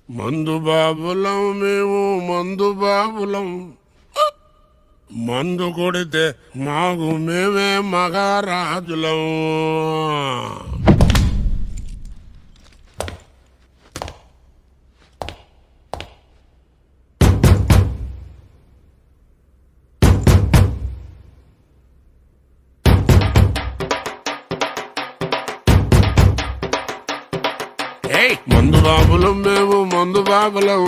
మందు బాబులం మేము మందు బాబులం మందు కొడితే మాకు మేమే మగారాజులం. మందు బాబులం మేము మందు బాబులం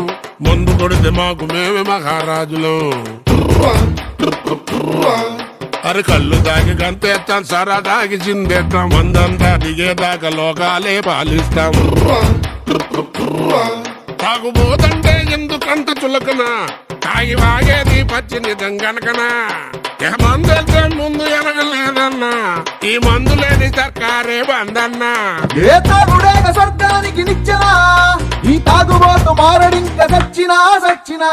మందు కొడితే మాకు మేమే మహారాజులం. అరే కళ్ళు తాగి గంతేస్తాం సరా తాగి చిందేస్తాం మందంతా దిగేదాకా లోకాలే పాలిస్తాం. తాగుబోతంటే ఎందుకంత చులకన తాగి వాగేది పచ్చి నిజం గనకనా ఏ మందు ముందు ఎనగలేదన్నా ఈ మందు లేని సర్కారే బందన్నా. ఏ తాగుడైన స్వర్గానికి నిచ్చెనా ఈ తాగుబోతు మారడింక సచ్చినా సచ్చినా.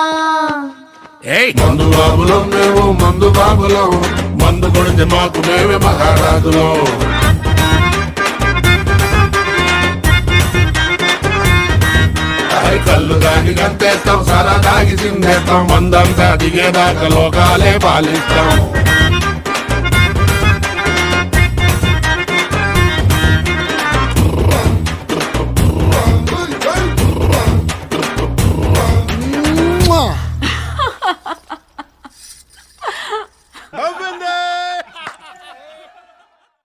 మందు బాబులం మేము మందు బాబులం మందు కొడితే మాకు మేమే మహారాజులం. కళ్ళు దాగి గంతేస్తాం సరా దాగి చిందేస్తాం మందంతా దిగేదాకా లోకాలే పాలిస్తాం.